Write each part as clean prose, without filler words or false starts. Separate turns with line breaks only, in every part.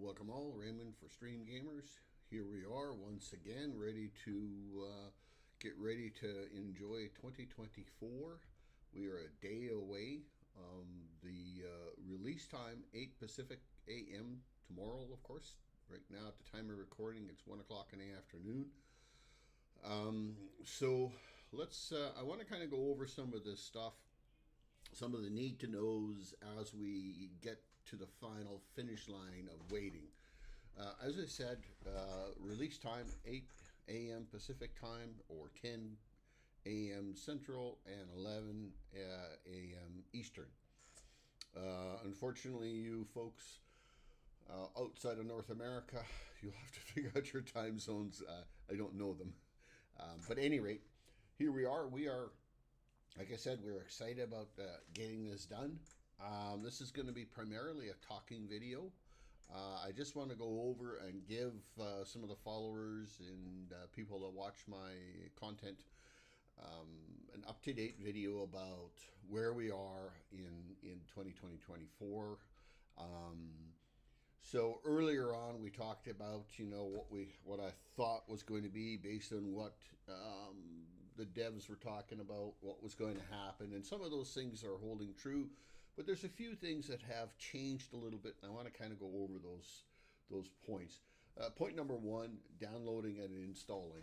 Welcome all, Raymond for Stream Gamers. Here we are once again, ready to get ready to enjoy 2024. We are a day away. The release time 8 Pacific a.m. tomorrow, of course. Right now, at the time of recording, it's 1 o'clock in the afternoon. So let's. I want to kind of go over some of this stuff, some of the need to knows as we get to the final finish line of waiting. As I said, release time 8 a.m. Pacific time or 10 a.m. Central and 11 a.m. Eastern. Unfortunately, you folks outside of North America, you'll have to figure out your time zones. I don't know them. But at any rate, here we are. We are, like I said, we're excited about getting this done. This is going to be primarily a talking video. I just want to go over and give some of the followers and people that watch my content an up-to-date video about where we are in 2024. So earlier on, we talked about what I thought was going to be based on what the devs were talking about, what was going to happen, and some of those things are holding true. But there's a few things that have changed a little bit, and I want to kind of go over those points. Point number one: downloading and installing.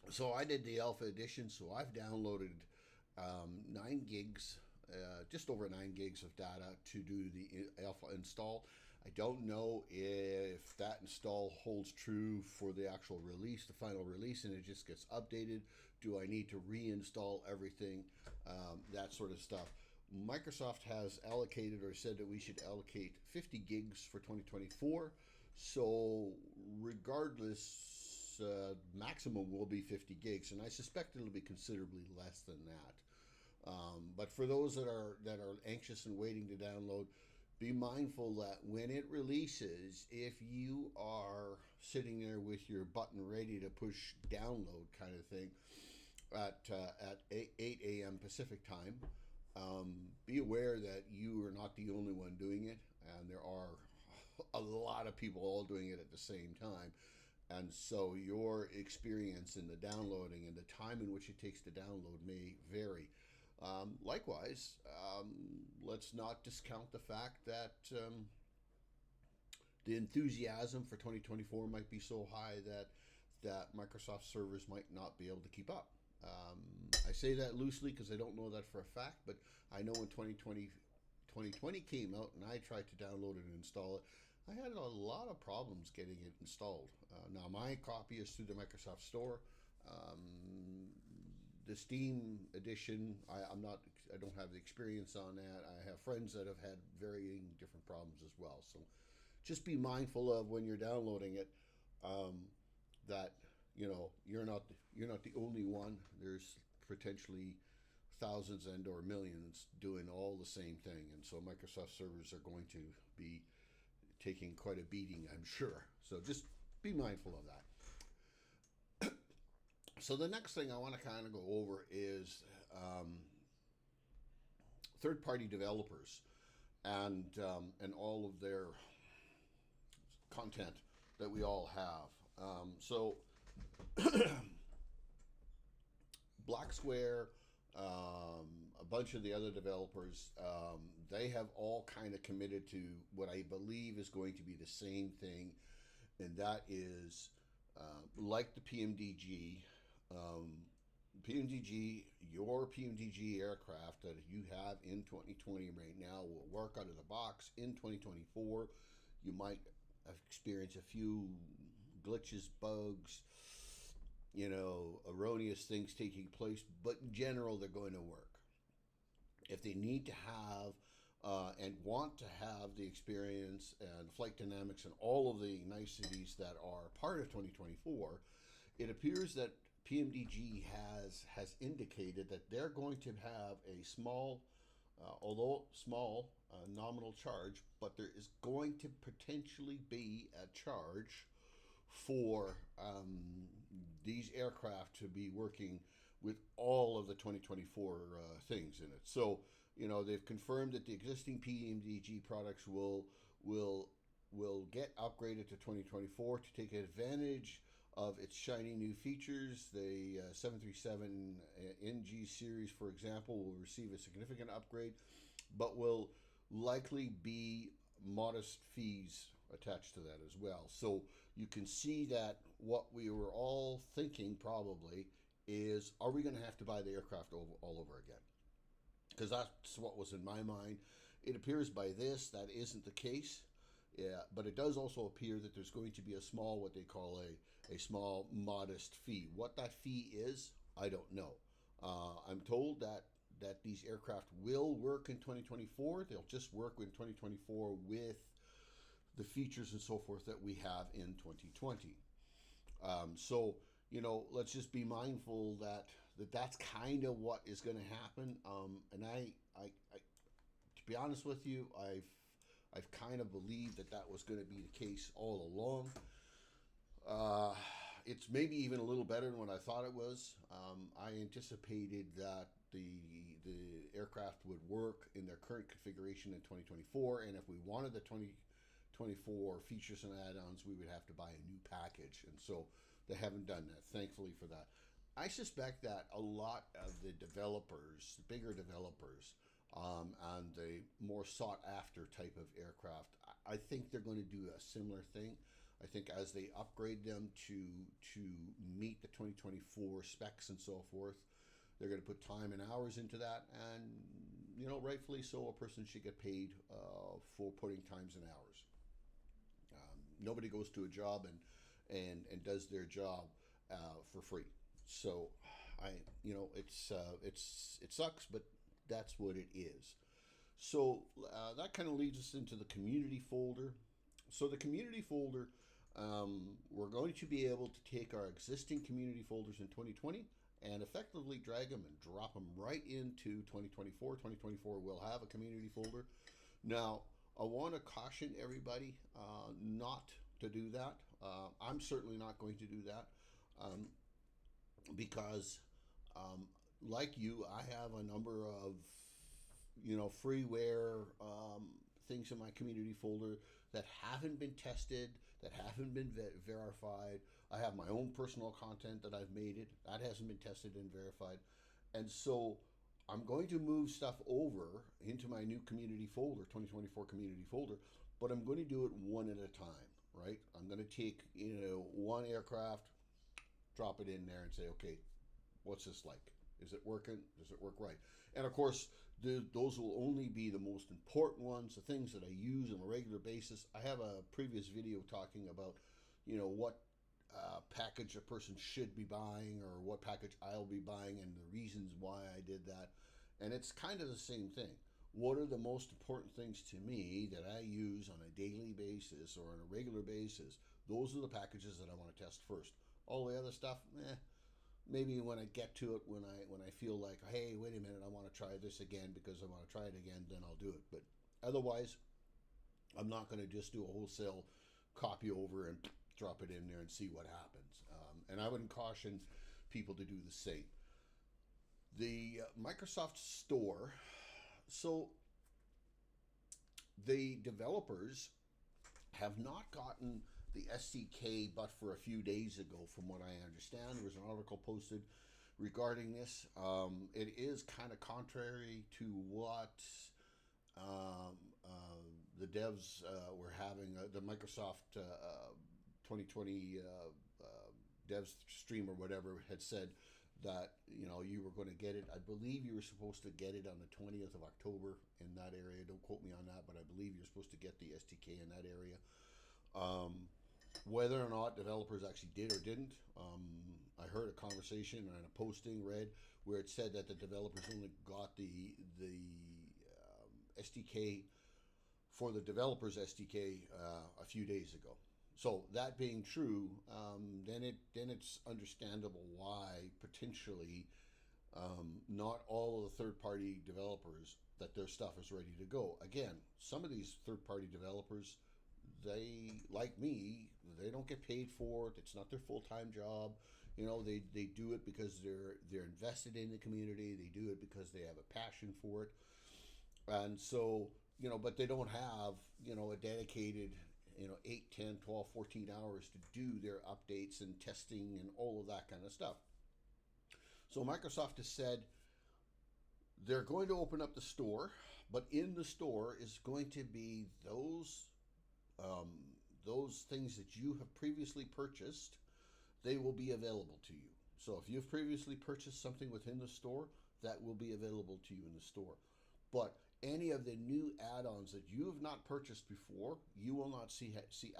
So I did the alpha edition, so I've downloaded 9 gigs. Just over 9 gigs of data to do the alpha install. I don't know if that install holds true for the actual release, the final release, and it just gets updated. Do I need to reinstall everything? That sort of stuff. Microsoft has allocated or said that we should allocate 50 gigs for 2024. So regardless, maximum will be 50 gigs, and I suspect it'll be considerably less than that. But for those that are anxious and waiting to download, be mindful that when it releases, if you are sitting there with your button ready to push download kind of thing at 8 a.m. Pacific time, be aware that you are not the only one doing it, and there are a lot of people all doing it at the same time. And so your experience in the downloading and the time in which it takes to download may vary. Likewise, let's not discount the fact that the enthusiasm for 2024 might be so high that Microsoft servers might not be able to keep up. I say that loosely because I don't know that for a fact, but I know when 2020 came out and I tried to download it and install it, I had a lot of problems getting it installed. Now my copy is through the Microsoft Store. The Steam edition, I don't have the experience on that. I have friends that have had varying different problems as well. So just be mindful of when you're downloading it, that you're not the only one. There's potentially thousands and or millions doing all the same thing, and so Microsoft servers are going to be taking quite a beating, I'm sure. So just be mindful of that. So the next thing I want to kind of go over is third-party developers and all of their content that we all have. So Black Square, a bunch of the other developers, they have all kind of committed to what I believe is going to be the same thing, and that is like the PMDG. Your PMDG aircraft that you have in 2020 right now will work out of the box in 2024. You might experience a few glitches, bugs, erroneous things taking place, but in general, they're going to work. If they need to have and want to have the experience and flight dynamics and all of the niceties that are part of 2024, it appears that PMDG has indicated that they're going to have a small, although small, nominal charge, but there is going to potentially be a charge for these aircraft to be working with all of the 2024 things in it. So, they've confirmed that the existing PMDG products will will get upgraded to 2024 to take advantage of its shiny new features. The 737 NG series, for example, will receive a significant upgrade, but will likely be modest fees attached to that as well. So you can see that what we were all thinking probably is, are we going to have to buy the aircraft all over again? Because that's what was in my mind. It appears by this that isn't the case. Yeah, but it does also appear that there's going to be a small, what they call a small modest fee. What that fee is, I don't know. I'm told that these aircraft will work in 2024. They'll just work in 2024 with the features and so forth that we have in 2020. So let's just be mindful that's kind of what is going to happen. And I, to be honest with you, I've kind of believed that was going to be the case all along. It's maybe even a little better than what I thought it was. I anticipated that the aircraft would work in their current configuration in 2024, and if we wanted the 2024 features and add-ons, we would have to buy a new package, and so they haven't done that, thankfully for that. I suspect that a lot of the developers, bigger developers, and the more sought-after type of aircraft, I think they're going to do a similar thing. I think as they upgrade them to meet the 2024 specs and so forth, they're going to put time and hours into that, and rightfully so, a person should get paid for putting times and hours. Nobody goes to a job and does their job for free. So it sucks, but that's what it is. So that kind of leads us into the community folder. So the community folder, we're going to be able to take our existing community folders in 2020 and effectively drag them and drop them right into 2024. 2024 will have a community folder. Now, I want to caution everybody not to do that. I'm certainly not going to do that because, like you, I have a number of freeware things in my community folder that haven't been tested, that haven't been verified. I have my own personal content that I've made that hasn't been tested and verified, and so I'm going to move stuff over into my new community folder, 2024 community folder, but I'm going to do it one at a time, right? I'm going to take one aircraft, drop it in there, and say, okay, what's this like? Is it working? Does it work right? And of course, those will only be the most important ones, the things that I use on a regular basis. I have a previous video talking about, what package a person should be buying or what package I'll be buying and the reasons why I did that. And it's kind of the same thing. What are the most important things to me that I use on a daily basis or on a regular basis? Those are the packages that I want to test first. All the other stuff, maybe when I get to it, when I feel like, hey, wait a minute, I want to try this again because I want to try it again, then I'll do it. But otherwise, I'm not going to just do a wholesale copy over and drop it in there and see what happens. And I would caution people to do the same. The Microsoft Store, so the developers have not gotten the SDK but for a few days ago, from what I understand. There was an article posted regarding this. It is kind of contrary to what the devs were having, the Microsoft 2020 devs stream or whatever had said that you were going to get it. I believe you were supposed to get it on the 20th of October in that area. Don't quote me on that, but I believe you're supposed to get the SDK in that area. Whether or not developers actually did or didn't, I heard a conversation and a posting read where it said that the developers only got the SDK for the developers SDK a few days ago. So that being true, then it's understandable why potentially not all of the third-party developers that their stuff is ready to go. Again, some of these third-party developers, they, like me, they don't get paid for it. It's not their full-time job. They do it because they're invested in the community. They do it because they have a passion for it. And so, but they don't have, a dedicated 8, 10, 12, 14 hours to do their updates and testing and all of that kind of stuff. So Microsoft has said they're going to open up the store, but in the store is going to be those things that you have previously purchased. They will be available to you. So if you've previously purchased something within the store, that will be available to you in the store. But any of the new add-ons that you have not purchased before, you will not see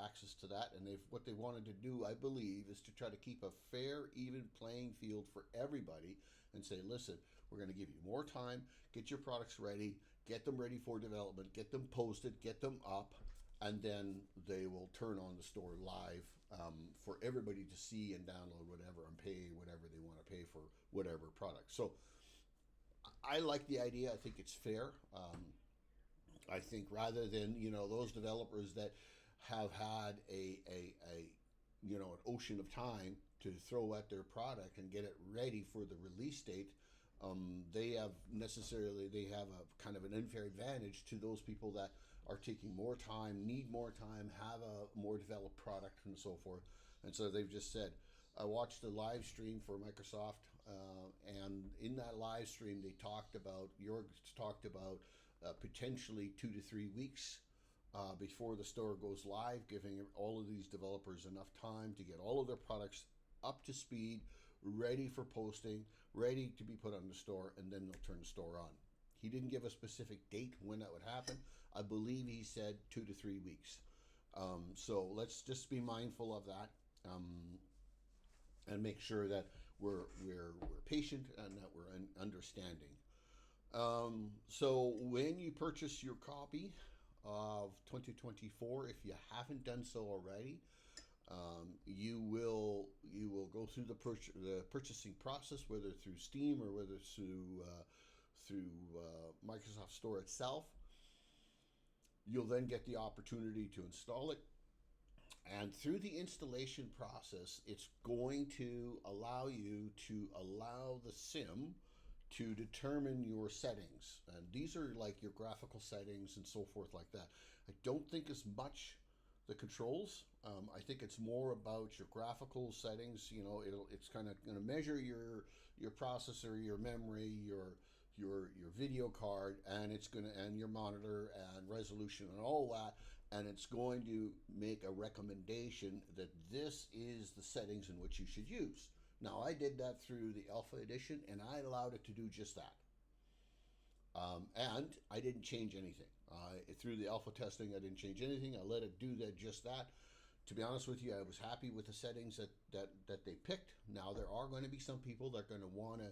access to that. And what they wanted to do, I believe, is to try to keep a fair, even playing field for everybody and say, listen, we're going to give you more time, get your products ready, get them ready for development, get them posted, get them up, and then they will turn on the store live for everybody to see and download whatever and pay whatever they want to pay for whatever product. So I like the idea. I think it's fair. I think rather than those developers that have had an ocean of time to throw at their product and get it ready for the release date, they have a kind of an unfair advantage to those people that are taking more time, need more time, have a more developed product, and so forth. And so they've just said, I watched a live stream for Microsoft, and in that live stream, Jorg talked about potentially 2 to 3 weeks before the store goes live, giving all of these developers enough time to get all of their products up to speed, ready for posting, ready to be put on the store, and then they'll turn the store on. He didn't give a specific date when that would happen. I believe he said 2 to 3 weeks. So let's just be mindful of that and make sure that we're patient and that we're understanding. So when you purchase your copy of 2024, if you haven't done so already, you will go through the purchasing process, whether through Steam or whether through Microsoft Store itself. You'll then get the opportunity to install it. And through the installation process, it's going to allow you to allow the sim to determine your settings. And these are like your graphical settings and so forth like that. I don't think as much the controls. I think it's more about your graphical settings. It's kind of going to measure your processor, your memory, your video card, and your monitor and resolution and all that, and it's going to make a recommendation that this is the settings in which you should use. Now, I did that through the Alpha Edition, and I allowed it to do just that. And I didn't change anything. Through the alpha testing, I didn't change anything. I let it do just that. To be honest with you, I was happy with the settings that they picked. Now, there are going to be some people that are going to want to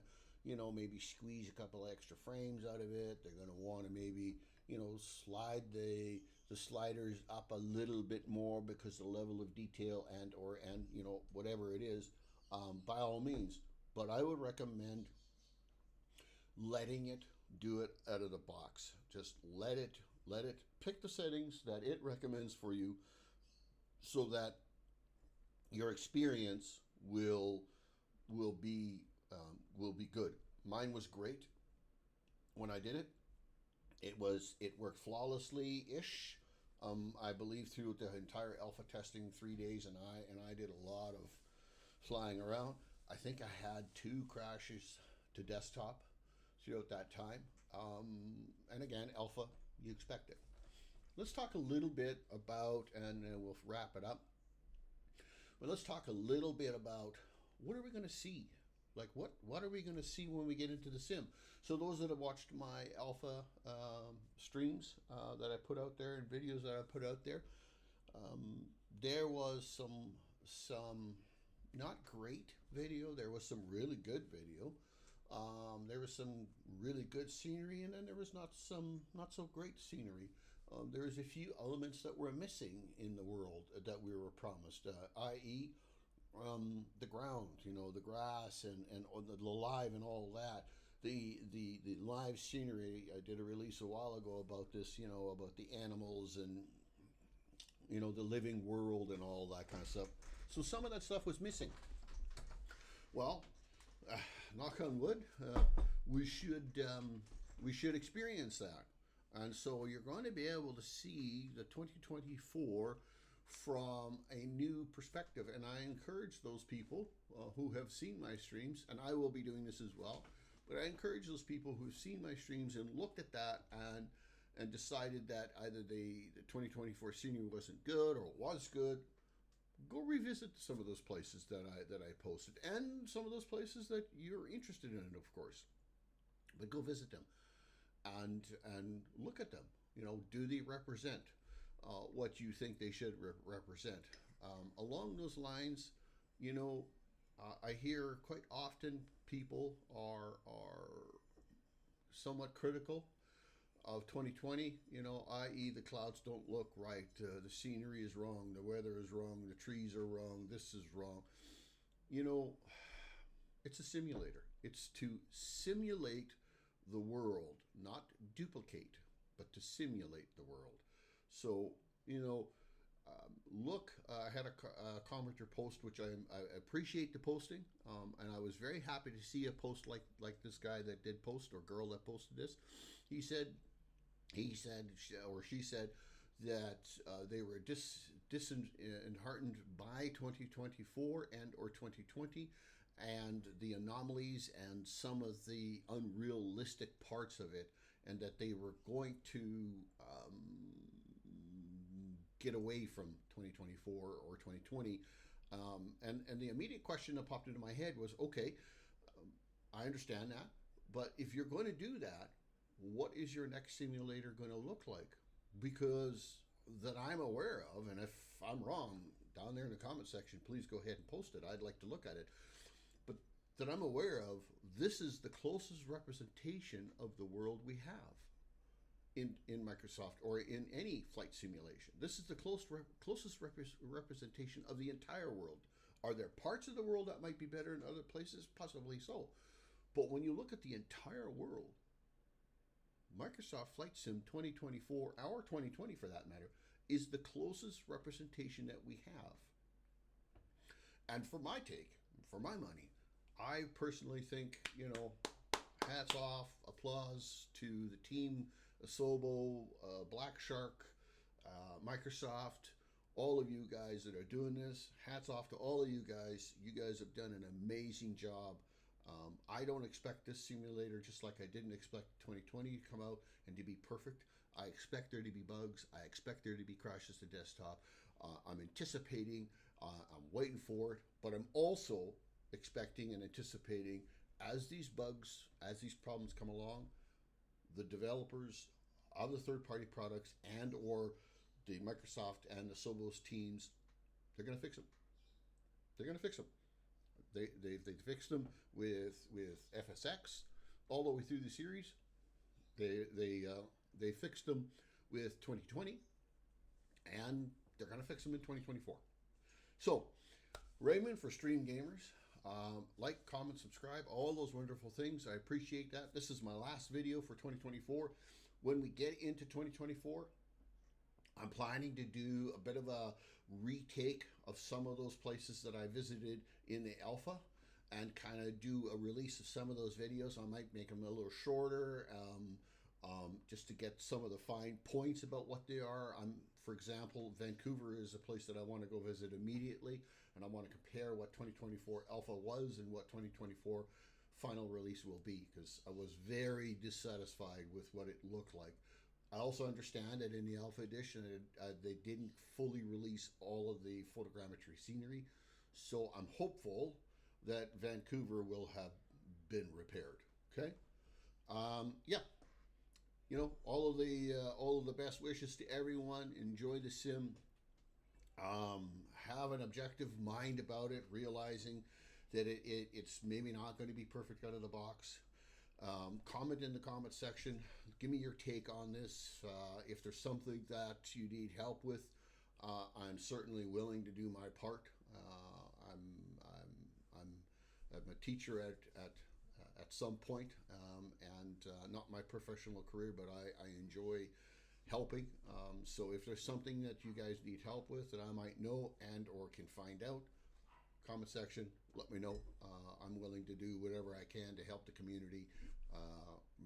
maybe squeeze a couple extra frames out of it. They're going to want to maybe, slide the sliders up a little bit more because the level of detail and whatever it is, by all means. But I would recommend letting it do it out of the box. Just let it pick the settings that it recommends for you so that your experience will be good. Mine was great when I did it. It worked flawlessly-ish. I believe through the entire alpha testing, 3 days, and I did a lot of flying around. I think I had 2 crashes to desktop throughout that time. And again, alpha, you expect it. Let's talk a little bit about, and then we'll wrap it up. But let's talk a little bit about what are we going to see. Like what are we going to see when we get into the sim? So those that have watched my alpha streams that I put out there and videos that I put out there, there was some not great video. There was some really good video. There was some really good scenery, and then there was not so great scenery. There was a few elements that were missing in the world that we were promised, i.e., the ground, the grass and the live and all that. The live scenery. I did a release a while ago about this, about the animals and the living world and all that kind of stuff. So some of that stuff was missing. Well, knock on wood, we should experience that. And so you're going to be able to see the 2024 from a new perspective. And I encourage those people who have seen my streams, and I will be doing this as well, but I encourage those people who've seen my streams and looked at that and decided that either the 2024 senior wasn't good or was good, go revisit some of those places that I posted, and some of those places that you're interested in, of course. But go visit them and look at them. You know, do they represent what you think they should represent? Along those lines, you know, I hear quite often people are somewhat critical of 2020, you know, i.e. the clouds don't look right, the scenery is wrong, the weather is wrong, the trees are wrong, this is wrong. You know, it's a simulator. It's to simulate the world, not duplicate, but to simulate the world. So, you know, look, I had a commenter post, which I appreciate the posting, and I was very happy to see a post like this guy that did post, or girl that posted this. He said, or she said that they were disheartened by 2024 and or 2020 and the anomalies and some of the unrealistic parts of it, and that they were going to get away from 2024 or 2020. And the immediate question that popped into my head was, okay, I understand that, but if you're going to do that, what is your next simulator going to look like? Because that I'm aware of, and if I'm wrong, down there in the comment section, please go ahead and post it. I'd like to look at it. But that I'm aware of, this is the closest representation of the world we have in Microsoft or in any flight simulation. This is the closest representation of the entire world. Are there parts of the world that might be better in other places? Possibly so. But when you look at the entire world, Microsoft Flight Sim 2024, or 2020 for that matter, is the closest representation that we have. And for my take, for my money, I personally think, you know, hats off, applause to the team, Asobo, Black Shark, Microsoft, all of you guys that are doing this. Hats off to all of you guys. You guys have done an amazing job. I don't expect this simulator, just like I didn't expect 2020 to come out and to be perfect. I expect there to be bugs. I expect there to be crashes to desktop. I'm anticipating, I'm waiting for it, but I'm also expecting and anticipating, as these bugs, as these problems come along, the developers of the third-party products and or the Microsoft and the Sobo's teams, they're going to fix them. They're going to fix them. They fixed them with FSX all the way through the series. They fixed them with 2020, and they're going to fix them in 2024. So, Raymond for Stream Gamers, like, comment, subscribe, all those wonderful things. I appreciate that. This is my last video for 2024. When we get into 2024, I'm planning to do a bit of a retake of some of those places that I visited in the alpha and kind of do a release of some of those videos. I might make them a little shorter, just to get some of the fine points about what they are. For example, Vancouver is a place that I want to go visit immediately, and I want to compare what 2024 alpha was and what 2024 final release will be, because I was very dissatisfied with what it looked like. I also understand that in the alpha edition, they didn't fully release all of the photogrammetry scenery, so I'm hopeful that Vancouver will have been repaired. Okay, yeah, you know, all of the best wishes to everyone. Enjoy the sim. Have an objective mind about it, realizing that it's maybe not going to be perfect out of the box. Comment in the comment section. Give me your take on this. If there's something that you need help with, I'm certainly willing to do my part. I'm a teacher at some point, and not my professional career, but I enjoy helping. So if there's something that you guys need help with that I might know and or can find out, comment section, let me know. I'm willing to do whatever I can to help the community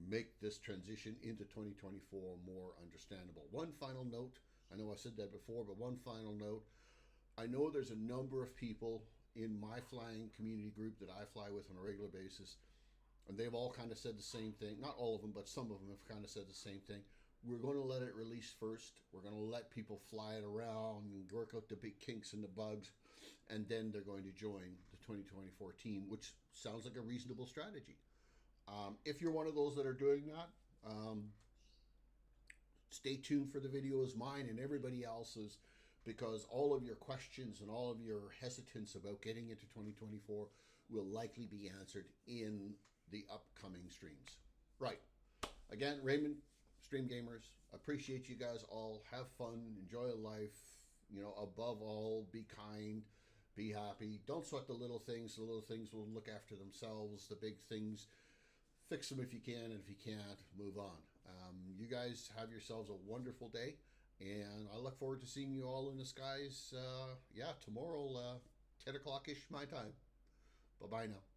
make this transition into 2024 more understandable. One final note, I know I said that before, but one final note. I know there's a number of people in my flying community group that I fly with on a regular basis, and they've all kind of said the same thing. Not all of them, but some of them have kind of said the same thing. We're going to let it release first. We're going to let people fly it around and work out the big kinks and the bugs, and then they're going to join the 2014, which sounds like a reasonable strategy. If you're one of those that are doing that, stay tuned for the videos, mine and everybody else's, because all of your questions and all of your hesitance about getting into 2024 will likely be answered in the upcoming streams. Right. Again, Raymond, Stream Gamers, appreciate you guys all. Have fun, enjoy life. You know, above all, be kind, be happy. Don't sweat the little things. The little things will look after themselves. The big things, fix them if you can, and if you can't, move on. You guys have yourselves a wonderful day, and I look forward to seeing you all in the skies, tomorrow, 10 o'clock-ish my time. Bye-bye now.